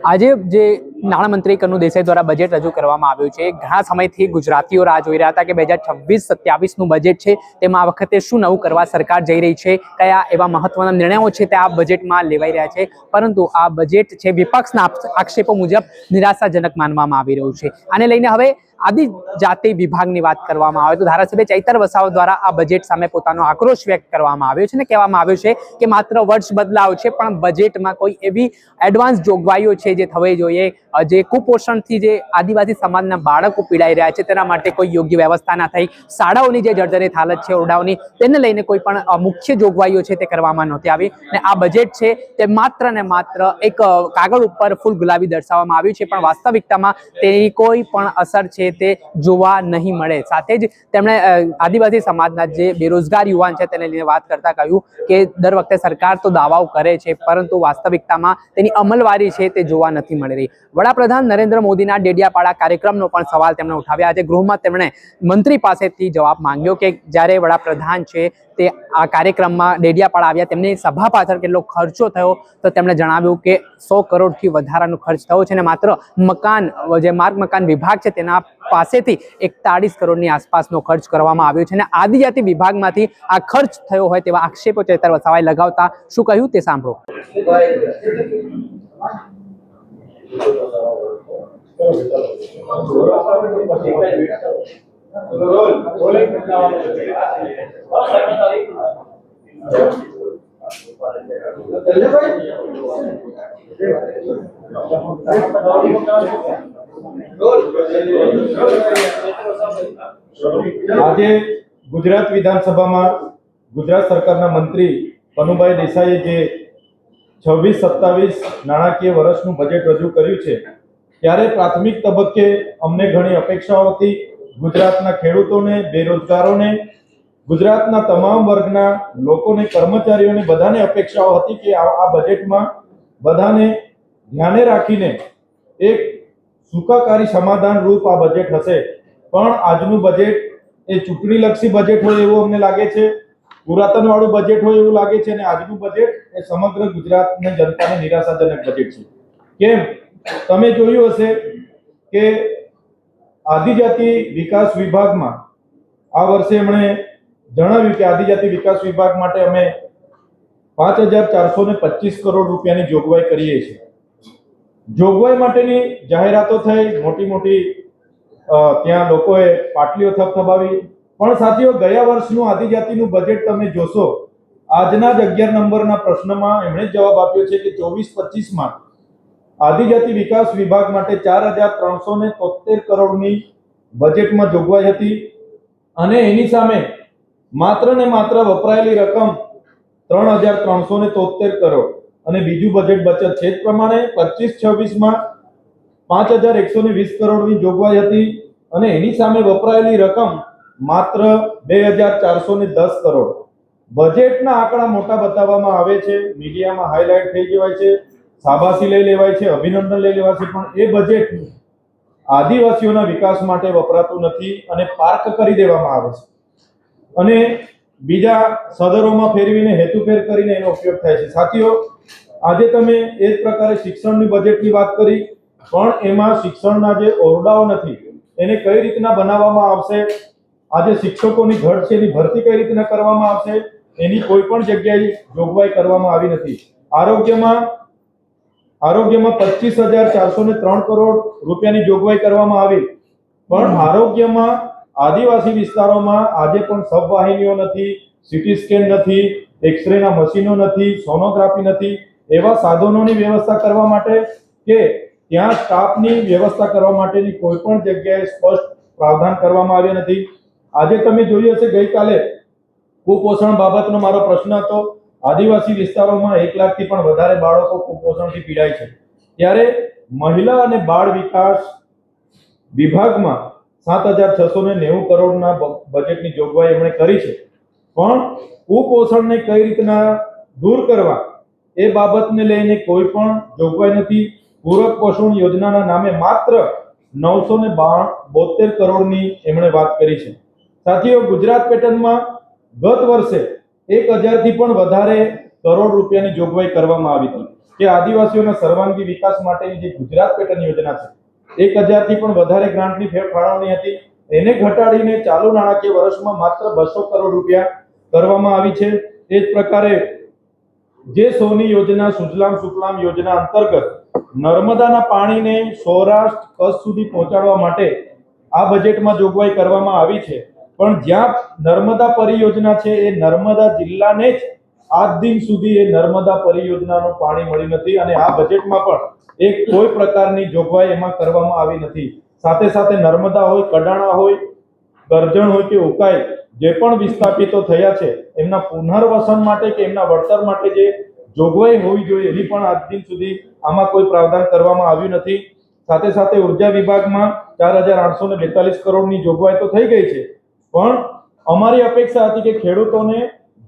આજે જે નાણામંત્રી કનુ દેસાઈ દ્વારા બજેટ રજૂ કરવામાં આવ્યું છે, ઘણા સમયથી ગુજરાતીઓ રાહ જોઈ રહ્યા હતા કે 2026-27નું બજેટ છે તેમાં આ વખતે શું નવું કરવા સરકાર જઈ રહી છે, કયા એવા મહત્વના નિર્ણયો છે તે આ બજેટમાં લેવાઈ રહ્યા છે. પરંતુ આ બજેટ છે વિપક્ષના આક્ષેપો મુજબ નિરાશાજનક માનવામાં આવી રહ્યું છે. આને લઈને હવે આદિજાતિ વિભાગની વાત કરવામાં આવે તો ધારાસભ્ય ચૈતર વસાવા દ્વારા આ બજેટ સામે પોતાનો આક્રોશ વ્યક્ત કરવામાં આવ્યો છે અને કહેવામાં આવ્યું છે કે માત્ર વર્ષ બદલાવ છે પણ બજેટમાં કોઈ એવી એડવાન્સ જોગવાઈઓ છે જે થવી જોઈએ, જે કુપોષણથી જે આદિવાસી સમાજના બાળકો પીડાઈ રહ્યા છે તેના માટે કોઈ યોગ્ય વ્યવસ્થા ના થઈ, શાળાઓની જે જર્જરિત હાલત છે ઓરડાઓની તેને લઈને કોઈ પણ મુખ્ય જોગવાઈઓ છે તે કરવામાં નહોતી આવી. અને આ બજેટ છે તે માત્ર ને માત્ર એક કાગળ ઉપર ફૂલ ગુલાબી દર્શાવવામાં આવ્યું છે પણ વાસ્તવિકતામાં તેની કોઈ પણ અસર છે તે જોવા નહીં મળે. સાથે જ તેમણે આદિવાસી સમાજના જે બેરોજગાર યુવાન છે તેને લઈને વાત કરતા કહ્યું કે દર વખતે સરકાર તો દાવાઓ કરે છે પરંતુ વાસ્તવિકતામાં તેની અમલવારી છે તે જોવા નથી મળી રહી. વડાપ્રધાન નરેન્દ્ર મોદીના ડેડિયાપાડા કાર્યક્રમનો પણ સવાલ તેમણે ઉઠાવ્યા. આજે ગૃહમાં તેમણે મંત્રી પાસેથી જવાબ માંગ્યો કે જ્યારે વડાપ્રધાન છે તે આ કાર્યક્રમમાં ડેડિયાપાડા આવ્યા તેમની સભા પાછળ કેટલો ખર્ચો થયો તો તેમણે જણાવ્યું કે 100 કરોડથી વધારાનો ખર્ચ થયો છે અને માત્ર મકાન જે માર્ગ મકાન વિભાગ છે તેના પાસેથી 41 કરોડની આસપાસનો ખર્ચ કરવામાં આવ્યો છે અને આદિજાતિ વિભાગમાંથી આ ખર્ચ થયો હોય તેવા આક્ષેપો ચૈતર વસાવાએ લગાવતા શું કહ્યું તે સાંભળો. આજે ગુજરાત વિધાનસભામાં ગુજરાત સરકારના મંત્રી કનુભાઈ દેસાઈએ જે 26-27 નાણાકીય વર્ષનું બજેટ રજૂ કર્યું છે ત્યારે પ્રાથમિક તબક્કે અમને ઘણી અપેક્ષાઓ હતી. ગુજરાતના ખેડૂતોને, બેરોજગારોને, ગુજરાતના તમામ વર્ગના લોકોને, કર્મચારીઓને બધાને અપેક્ષાઓ હતી કે આ બજેટમાં બધાને ધ્યાને રાખીને એક સુખાકારી સમાધાન રૂપ આ બજેટ હશે. પણ આજનું બજેટ એ ચૂંટણીલક્ષી બજેટ હોય એવું અમને લાગે છે, પુરાતનવાળું બજેટ હોય એવું લાગે છે અને આજનું બજેટ એ સમગ્ર ગુજરાતની જનતાને નિરાશાજનક બજેટ છે. કેમ? તમે જોયું હશે કે આદિજાતિ વિકાસ વિભાગમાં આ વર્ષે એમણે જણાવ્યું કે આદિજાતિ વિકાસ વિભાગ માટે અમે 5425 કરોડ રૂપિયાની જોગવાઈ કરીએ છીએ. જોગવાઈ માટેની જાહેરાતો થઈ, મોટી મોટી ત્યાં લોકોએ પાટલીઓ થપથપાવી. પણ સાથીઓ, ગયા વર્ષનું આદિજાતિનું બજેટ તમે જોશો, આજના જ 11 નંબરના પ્રશ્નમાં એમણે જવાબ આપ્યો છે કે 24-25માં આદિજાતિ વિકાસ વિભાગ માટે 4373 કરોડની બજેટમાં જોગવાઈ હતી અને એની સામે માત્ર ને માત્ર વપરાયેલી રકમ 3373 કરોડ અને બીજું બજેટ બચત છે. જ પ્રમાણે 25-26માં 5120 કરોડની જોગવાઈ હતી અને એની સામે વપરાયેલી રકમ માત્ર 2410 કરોડ. બજેટના આંકડા મોટા બતાવવામાં આવે છે, મીડિયામાં હાઇલાઇટ થઈ જવાય છે, શાબાશી લઈ લેવાય છે, અભિનંદન લઈ લેવાય છે, પણ એ બજેટ આદિવાસીઓના વિકાસ માટે વપરાતું નથી અને પાર્ક કરી દેવામાં આવે છે અને બીજા સદરોમાં ફેરવીને હેતુફેર કરીને એનો ઉપયોગ થાય છે. સાથીઓ, આજે તમે એ જ પ્રકારે શિક્ષણની બજેટની વાત કરી પણ એમાં શિક્ષણના જે ઓરડાઓ નથી એને કઈ રીતના બનાવવામાં આવશે, આજે શિક્ષકોની ઘટ છે એની ભરતી કઈ રીતના કરવામાં આવશે એની કોઈ પણ જગ્યાએ જોગવાઈ કરવામાં આવી નથી. આરોગ્યમાં 25,403 કરોડ રૂપિયાની જોગવાઈ કરવામાં આવી પણ આરોગ્યમાં આદિવાસી વિસ્તારોમાં આજે પણ સબવાહિનીઓ નથી, સીટી સ્કેન નથી, એક્સરેના મશીનો નથી, સોનોગ્રાફી નથી. એવા સાધનોની વ્યવસ્થા કરવા માટે કે ત્યાં સ્ટાફની વ્યવસ્થા કરવા માટેની કોઈ પણ જગ્યાએ સ્પષ્ટ પ્રાવધાન કરવામાં આવ્યા નથી. આજે તમે જોયું હશે, ગઈકાલે કુપોષણ બાબતનો મારો પ્રશ્ન હતો. આદિવાસી વિસ્તારોમાં 1 લાખથી પણ વધારે બાળકો કુપોષણથી પીડાય છે. ત્યારે મહિલા અને બાળ વિકાસ વિભાગમાં 7690 કરોડના બજેટની જોગવાઈ એમણે કરી છે પણ કુપોષણને કઈ રીતના દૂર કરવા એ બાબતને લઈને કોઈ પણ જોગવાઈ નથી. પૂરક પોષણ યોજનાના નામે માત્ર 972 કરોડની એમણે વાત કરી છે. સાથીઓ, ગુજરાત પેટર્નમાં ગત વર્ષે 1000 થી પણ વધારે કરોડ રૂપિયાની જોગવાઈ કરવામાં આવી હતી કે આદિવાસીઓના સર્વાંગી વિકાસ માટેની જે ગુજરાત પેટર્ન યોજના છે 1000 થી પણ વધારે ગ્રાન્ટની ફાળવણી હતી, એને ઘટાડીને ચાલુ નાણાકીય વર્ષમાં માત્ર 200 કરોડ રૂપિયા કરવામાં આવી છે. એ જ પ્રકારે જે સોની યોજના સુજલામ સુફલામ યોજના અંતર્ગત નર્મદાના પાણીને સૌરાષ્ટ્ર કચ્છ સુધી પહોંચાડવા માટે આ બજેટમાં જોગવાઈ કરવામાં આવી છે, પણ જ્યાં નર્મદા પરિયોજના છે એ નર્મદા જિલ્લાને જ આજ દિન સુધી એ નર્મદા પરિયોજનાનું પાણી મળ્યું નથી અને આ બજેટમાં પણ એક કોઈ પ્રકારની જોગવાઈ એમાં કરવામાં આવી નથી. સાથે સાથે નર્મદા હોય, કડાણા હોય, કરજણ હોય કે ઉકાઈ જે પણ વિસ્થાપિતો થયા છે એમના પુનર્વસન માટે કે એમના વળતર માટે જે જોગવાઈ હોવી જોઈએ એની પણ આજ દિન સુધી આમાં કોઈ પ્રાવધાન કરવામાં આવ્યું નથી. સાથે સાથે ઉર્જા વિભાગમાં 4842 કરોડની જોગવાઈ તો થઈ ગઈ છે, પણ અમારી અપેક્ષા હતી કે ખેડૂતોને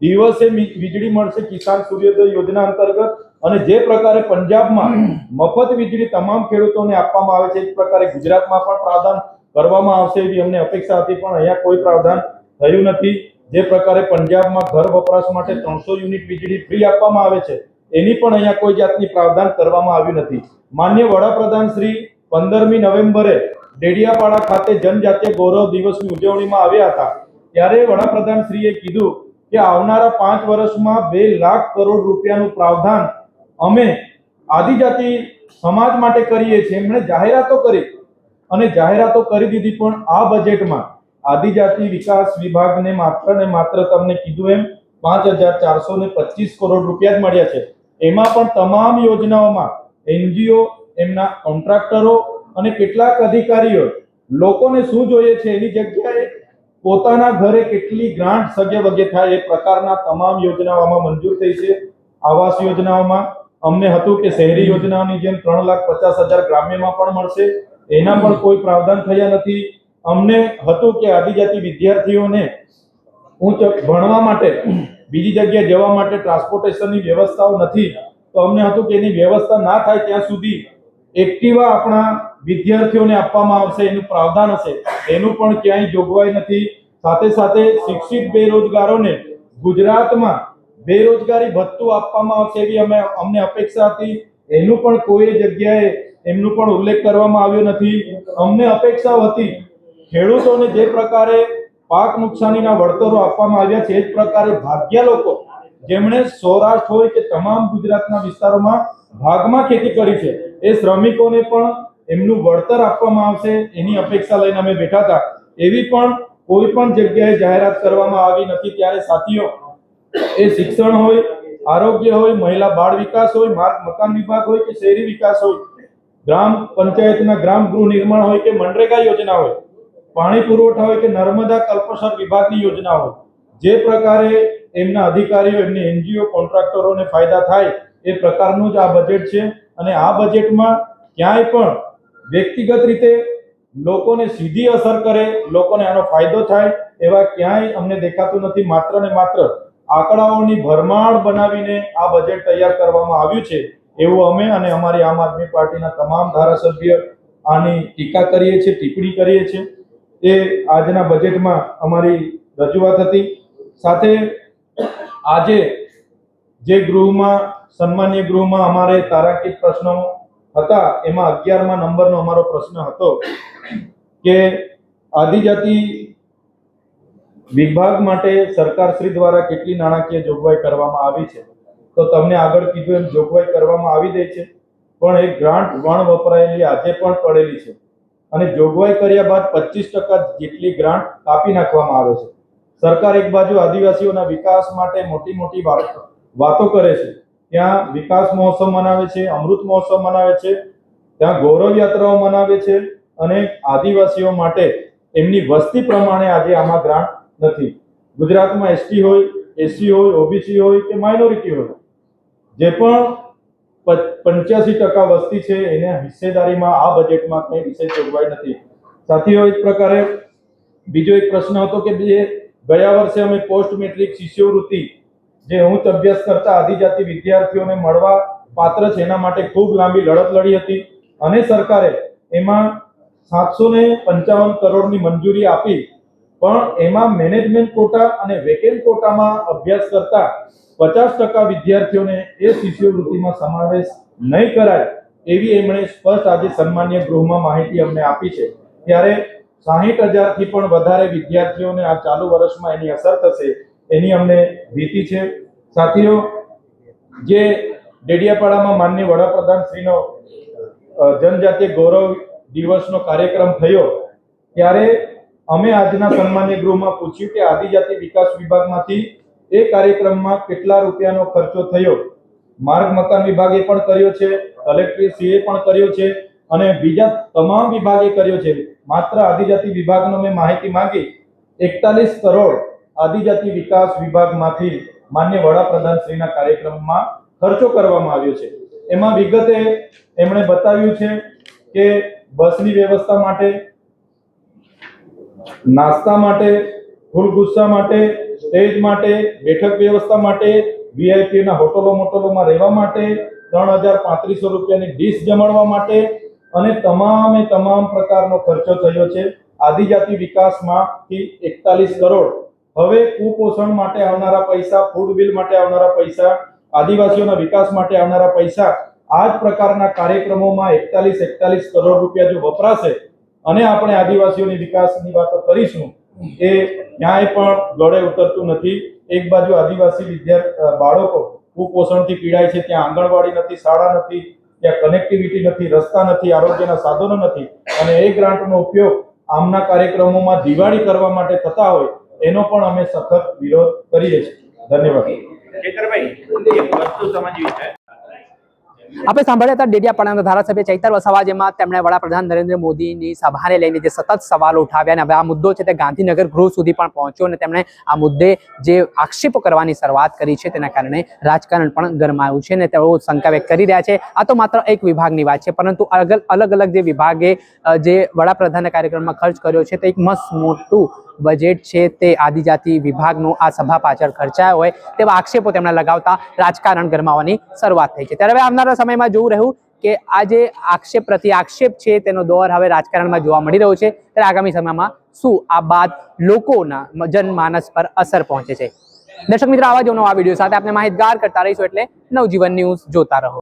દિવસે વીજળી મળશે કિસાન સૂર્યોદય યોજના અંતર્ગત, અને જે પ્રકારે પંજાબમાં મફત વીજળી તમામ ખેડૂતોને આપવામાં આવે છે એ પ્રકારે ગુજરાતમાં પણ પ્રાવધાન કરવામાં આવશે એવી અમને અપેક્ષા હતી, પણ અહીંયા કોઈ પ્રાવધાન થયું નથી. જે પ્રકારે પંજાબમાં ઘર વપરાશ માટે 300 યુનિટ વીજળી ફ્રી આપવામાં આવે છે એની પણ અહીંયા કોઈ જાતની પ્રાવધાન કરવામાં આવ્યું નથી. માન્ય વડાપ્રધાન શ્રી 15મી નવેમ્બરે ડેડિયાપાડા ખાતે જનજાતીય ગૌરવ દિવસની ઉજવણીમાં આવ્યા હતા, ત્યારે વડાપ્રધાન શ્રીએ કીધું કે આવનારા 5 વર્ષમાં 2 લાખ કરોડ રૂપિયાનું પ્રાવધાન અમે આદિજાતિ સમાજ માટે કરીએ છીએ. એમણે જાહેરાતો કરી અને જાહેરાતો કરી દીધી, પણ આ બજેટમાં આદિજાતિ વિકાસ વિભાગને માત્ર ને માત્ર તમને કીધું એમ 5425 કરોડ રૂપિયા જ મળ્યા છે. એમાં પણ તમામ યોજનાઓમાં એનજીઓ, એમના કોન્ટ્રાક્ટરો અને કેટલાક અધિકારીઓ લોકોને શું જોઈએ છે એની જગ્યાએ પોતાના ઘરે કેટલી ગ્રાન્ટ સગે વગે થાય એ પ્રકારના તમામ યોજનાઓમાં મંજૂર થઈ છે. આવાસ યોજનાઓમાં અમને હતું કે શહેરી યોજનાઓની જેમ 3,50,000 ગ્રામ્યમાં પણ મળશે, એના પણ કોઈ પ્રાવધાન થયા નથી. અમને હતું કે આદિજાતિ વિદ્યાર્થીઓને ઉચ્ચ ભણવા માટે બીજી જગ્યાએ જવા માટે ટ્રાન્સપોર્ટેશનની વ્યવસ્થાઓ નથી, તો અમને હતું કે એની વ્યવસ્થા ના થાય ત્યાં સુધી એક્ટિવા આપણા વિદ્યાર્થીઓને આપવામાં આવશે, એનું પ્રાવધાન હશે, એનું પણ ક્યાંય જોગવાઈ નથી. સાથે સાથે શિક્ષિત બેરોજગારોને ગુજરાતમાં બેરોજગારી ભથ્થું આપવામાં આવશે એવી અમને અપેક્ષા હતી, એનું પણ કોઈ જગ્યાએ એમનું પણ ઉલ્લેખ કરવામાં આવ્યો નથી. અમને અપેક્ષાઓ હતી ખેડૂતોને જે પ્રકારે પાક નુકસાનીના વળતરો આપવામાં આવ્યા છે એ જ પ્રકારે ભાગ્ય લોકો જેમણે સૌરાષ્ટ્ર હોય કે તમામ ગુજરાતના વિસ્તારોમાં ભાગમાં ખેતી કરી છે એ શ્રમિકોને પણ એમનું વળતર આપવામાં આવશે એની અપેક્ષા લઈને અમે બેઠા હતા. એવી પણ કોઈ પણ જગ્યાએ જાહેરાત કરવામાં આવી નથી. ત્યારે સાથીઓ, એ શિક્ષણ હોય, આરોગ્ય હોય, મહિલા બાળ વિકાસ હોય, માર્ગ મકાન વિભાગ હોય કે શહેરી વિકાસ હોય, ગ્રામ પંચાયતના ગ્રામ ગૃહ નિર્માણ હોય કે મનરેગા યોજના હોય, પાણી પુરવઠા હોય કે નર્મદા કલ્પસર વિભાગની યોજના હોય, જે પ્રકારે એમના અધિકારીઓ, એમની એનજીઓ, કોન્ટ્રાક્ટરોને ફાયદા થાય એ પ્રકારનું જ આ બજેટ છે. અને આ બજેટમાં ક્યાંય પણ વ્યક્તિગત રીતે લોકોને સીધી અસર કરે, લોકોને આનો ફાયદો થાય એવા ક્યાંય અમને દેખાતું નથી. માત્ર ને માત્ર આંકડાઓની ભરમાર બનાવીને આ બજેટ તૈયાર કરવામાં આવ્યું છે એવું અમે અને અમારી આમ આદમી પાર્ટીના તમામ ધારાસભ્ય આની ટીકા કરીએ છીએ, ટિપ્પણી કરીએ છીએ. એ આજના બજેટમાં અમારી રજૂઆત હતી. સાથે આજે જે ગૃહમાં, સન્માનીય ગૃહમાં અમારે તારાંકિત પ્રશ્નો હતા, એમાં 11મા નંબરનો અમારો પ્રશ્ન હતો કે આદિજાતિ વિભાગ માટે સરકારશ્રી દ્વારા કેટલી નાણાકીય જોગવાઈ કરવામાં આવી છે. તો તમને આગળ કીધું એમ જોગવાઈ કરવામાં આવી રહી છે, પણ એક ગ્રાન્ટ વણ વપરાયેલી આજે પણ પડેલી છે અને જોગવાઈ કર્યા બાદ 25% જેટલી ગ્રાન્ટ કાપી નાખવામાં આવે છે. સરકાર એક બાજુ આદિવાસીઓના વિકાસ માટે મોટી મોટી વાતો કરે છે, ત્યાં વિકાસ મહોત્સવ મનાવે છે, અમૃત મહોત્સવ મનાવે છે, ત્યાં ગૌરવ યાત્રાઓ મનાવે છે, અને આદિવાસીઓ માટે એમની વસ્તી પ્રમાણે આજે આમાં ગ્રાન્ટ નથી. ગુજરાતમાં એસટી હોય, એસસી હોય, ઓબીસી હોય કે માઇનોરિટી હોય, જે પણ 85% વસ્તી છે એને હિસ્સેદારીમાં આ બજેટમાં કઈ વિશેષ જોગવાઈ નથી. સાથીઓ, એક પ્રકારે બીજો એક પ્રશ્ન હતો કે ગયા વર્ષે અમે પોસ્ટ મેટ્રિક શિષ્યવૃત્તિ જે ઉચ્ચ અભ્યાસ કરતા આદિજાતિ વિદ્યાર્થીઓને મળવા પાત્ર છે એના માટે ખૂબ લાંબી લડત લડી હતી અને સરકારે એમાં 755 કરોડની મંજૂરી આપી, પણ એમાં મેનેજમેન્ટ કોટા અને વેકેન્ટ કોટામાં અભ્યાસ કરતા 50% વિદ્યાર્થીઓને એ શિષ્યવૃત્તિમાં સમાવેશ નહીં કરાય એવી એમણે સ્પષ્ટ આજે સન્માન્ય ગૃહમાં માહિતી અમને આપી છે. ત્યારે 60,000 થી પણ વધારે વિદ્યાર્થીઓને આ ચાલુ વર્ષમાં એની અસર થશે એની અમને ભીતિ છે. સાથીઓ, જે ડેડિયાપાડામાં માનનીય વડાપ્રધાન શ્રીનો જનજાતીય ગૌરવ દિવસનો કાર્યક્રમ થયો ત્યારે અમે આજના સન્માન્ય ગૃહમાં પૂછ્યું કે આદિજાતિ વિકાસ વિભાગમાંથી એ કાર્યક્રમમાં કેટલા રૂપિયાનો ખર્ચો થયો. માર્ગ મકાન વિભાગે પણ કર્યો છે, કલેક્ટરશ્રીએ પણ કર્યો છે અને બીજા તમામ વિભાગે કર્યો છે. માત્ર આદિજાતિ વિભાગનો મેં માહિતી માંગી 41 કરોડ આદિજાતિ વિકાસ વિભાગમાંથી માનનીય વડાપ્રધાન શ્રીના કાર્યક્રમમાં ખર્ચો કરવામાં આવ્યો છે. એમાં વિગતે એમણે બતાવ્યું છે કે બસની વ્યવસ્થા માટે, નાસ્તા માટે, ફૂલ ગુસ્સા માટે, સ્ટેજ માટે, બેઠક વ્યવસ્થા માટે, વીઆઈપી ના હોટલોમાં રહેવા માટે, 3,3500 રૂપિયાની ડીશ જમાડવા માટે અને તમામ પ્રકારનો ખર્ચો થયો છે. આદિજાતિ વિકાસમાંથી 41 કરોડ. હવે કુપોષણ માટે આવનારા પૈસા, ફૂડ બિલ માટે આવનારા પૈસા, આદિવાસીઓના વિકાસ માટે આવનારા પૈસા, આ જ પ્રકારના કાર્યક્રમોમાં 41 કરોડ રૂપિયા જો વપરાશે અને આપણે આદિવાસીઓની વિકાસની વાતો કરીશું એ ક્યાંય પણ ગળે ઉતરતું નથી. એક બાજુ આદિવાસી બાળકો કુપોષણથી પીડાય છે, ત્યાં આંગણવાડી નથી, શાળા નથી, ત્યાં કનેક્ટિવિટી નથી, રસ્તા નથી, આરોગ્યના સાધનો નથી અને એ ગ્રાન્ટનો ઉપયોગ આમના કાર્યક્રમોમાં દિવાળી કરવા માટે થતા હોય એનો પણ અમે સખત વિરોધ કરીએ છીએ. ધન્યવાદ. આપણે સાંભળ્યા હતા ડેડિયાપાડાના ધારાસભ્ય ચૈતર વસાવા, જેમાં તેમણે વડાપ્રધાન નરેન્દ્ર મોદીની સભાને લઈને જે સતત સવાલો ઉઠાવ્યા અને હવે આ મુદ્દો છે તે ગાંધીનગર ગૃહ સુધી પણ પહોંચ્યો અને તેમણે આ મુદ્દે જે આક્ષેપો કરવાની શરૂઆત કરી છે તેના કારણે રાજકારણ પણ ગરમાયું છે અને તેઓ શંકા વ્યક્ત કરી રહ્યા છે. આ તો માત્ર એક વિભાગની વાત છે, પરંતુ અલગ અલગ જે વિભાગે જે વડાપ્રધાનના કાર્યક્રમમાં ખર્ચ કર્યો છે તે એક મસ્ત મોટું બજેટ છે તે આદિજાતિ વિભાગનું આ સભા પાછળ ખર્ચાયો હોય તેવા આક્ષેપો તેમણે લગાવતા રાજકારણ ગરમાવાની શરૂઆત થઈ છે. ત્યારે હવે આવનારા સમયમાં જોવું રહ્યું કે આ જે આક્ષેપ પ્રતિ આક્ષેપ છે તેનો દોર હવે રાજકારણમાં જોવા મળી રહ્યો છે. ત્યારે આગામી સમયમાં શું આ બાદ લોકોના જનમાનસ પર અસર પહોંચે છે. દર્શક મિત્રો, આવા જ નવા વિડીયો સાથે આપણે માહિતગાર કરતા રહીશું, એટલે નવજીવન ન્યૂઝ જોતા રહો.